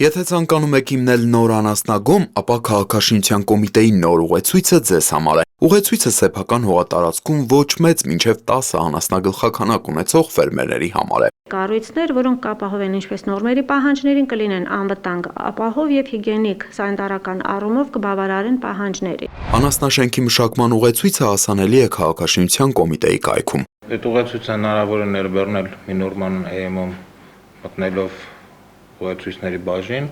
Եթե ցանկանում եք հիմնել նոր անասնագոմ, ապա քաղաքաշինության կոմիտեի նոր ուղեցույցը ձեզ համար է։ Ուղեցույցը սեփական հողատարածքում ոչ մեծ մինչև 10 անասնագլխաքանակ ունեցող ֆերմերների համար է։ Կառույցներ, որոնք կապահովեն ինչպես նորմերի պահանջներին, կլինեն անվտանգ, ապահով եւ հիգիենիկ սանիտարական առումով կբավարարեն պահանջների։ Անասնաշենքի մշակման ուղեցույցը հասանելի է քաղաքաշինության կոմիտեի կայքում։ Այդ ուղեցույցը հնարավոր է ներբեռնել մի նորման EM-ում մտնելով ուղեցույցների բաժին,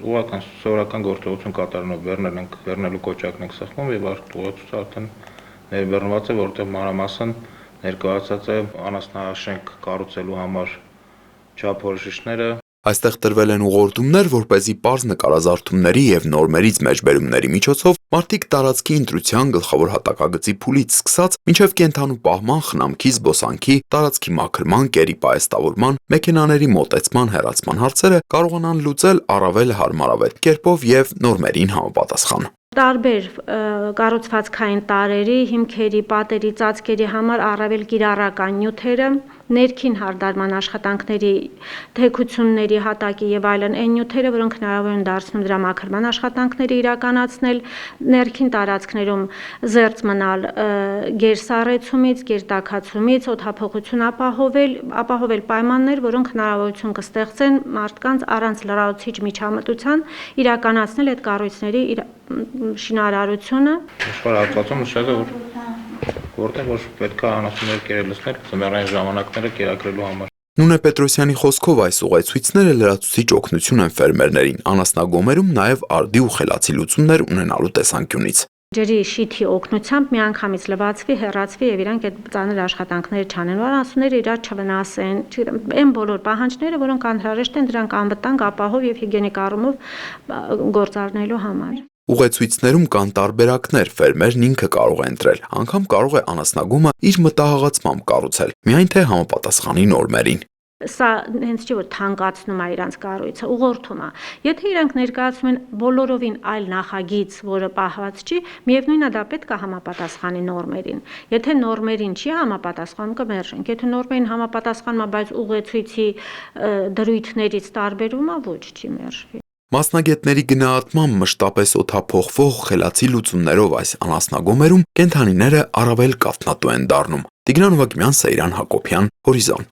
սովորական գործողություն կատարելով բեռնելու կոճակն ենք սխմում եւ ուղեցույցը արդեն ներբեռնված է, որտեղ մանրամասն ներկայացած է անասնաշենք կառուցելու համար չափորոշիչները։ Այստեղ տրվել են ուղղորդումներ, որպեսզի պարզ նկարազարդումների եւ նորմերից մեջբերումների միջոցով մարդիկ տարածքի ընտրության գլխավոր հատակագծի փուլից սկսած մինչև կենդանու պահման, խնամքի, զբոսանքի, տարածքի մաքրման, կերի պահեստավորման, մեքենաների մոտեցման, հեռացման հարցերը կարողանան լուծել առավել հարմարավետ կերպով եւ նորմերին համապատասխան։ Տարբեր կառուցվածքային տարրերի, հիմքերի, պատերի, ծածկերի համար առավել կիրառական նյութերը, ներքին հարդարման աշխատանքների, թեքությունների, հատակի եւ այլն այն նյութերը, որոնք հնարավոր են դարձնում դրա մաքրման աշխատանքները իրականացնել, ներքին տարածքներում զերծ մնալ գերսառեցումից, գերտաքացումից, օդափոխություն ապահովել պայմաններ, որոնք հնարավորություն կստեղծեն մարդկանց առանց լրացուցիչ միջամտության իրականացնել այդ կառույցների շինարարությունը։ Աշխարհ հատվածում նշել է, որտեղ որ պետք է անասուններ կերելցնել ծննդային ժամանակները կերակրելու համար։ Նունե Պետրոսյանի խոսքով այս ուղեցույցները լրացուցիչ օգնություն են ֆերմերներին, անասնագոմերում նաև արդի ու խելացի լուծումներ ունենալու տեսանկյունից։ Ջրի շիթի օգնությամբ միանգամից լվացվի, հեռացվի եւ իրանք այդ ծանր աշխատանքները չանեն, որ անասունները իրար չվնասեն, այն բոլոր պահանջները, որոնք անհրաժեշտ են դրանք անվտանգ, ապահով եւ հիգիենիկ առումով գործառնելու համար։ Ուղեցույցներում կան տարբերակներ, ֆերմերն ինքը կարող է ընտրել, անգամ կարող է անասնագոմը իր մտահղացմամբ կառուցել, միայն թե համապատասխանի նորմերին։ Սա հենց չի որ թանկացնում է իրանց կառույցը, ուղղորդում է։ Եթե իրանք ներկայացնում են բոլորովին այլ նախագիծ, որը պահված չի, միևնույնն է դա պետք է համապատասխանի նորմերին։ Եթե նորմերին չի համապատասխանում, կմերժենք։ Եթե նորմերին համապատասխանում է, բայց ուղեցույցի դրույթներից տարբերվում է, ոչ, չի մերժվի։ Մասնագետների գնահատմամբ մշտապես օդափոխվող խելացի լուծումներով այս անասնագոմերում կենդանիները առավել կաթնատու են դառնում։ Տիգրան Վագիմյան, Սեյրան Հակոբյան, Հորիզոն։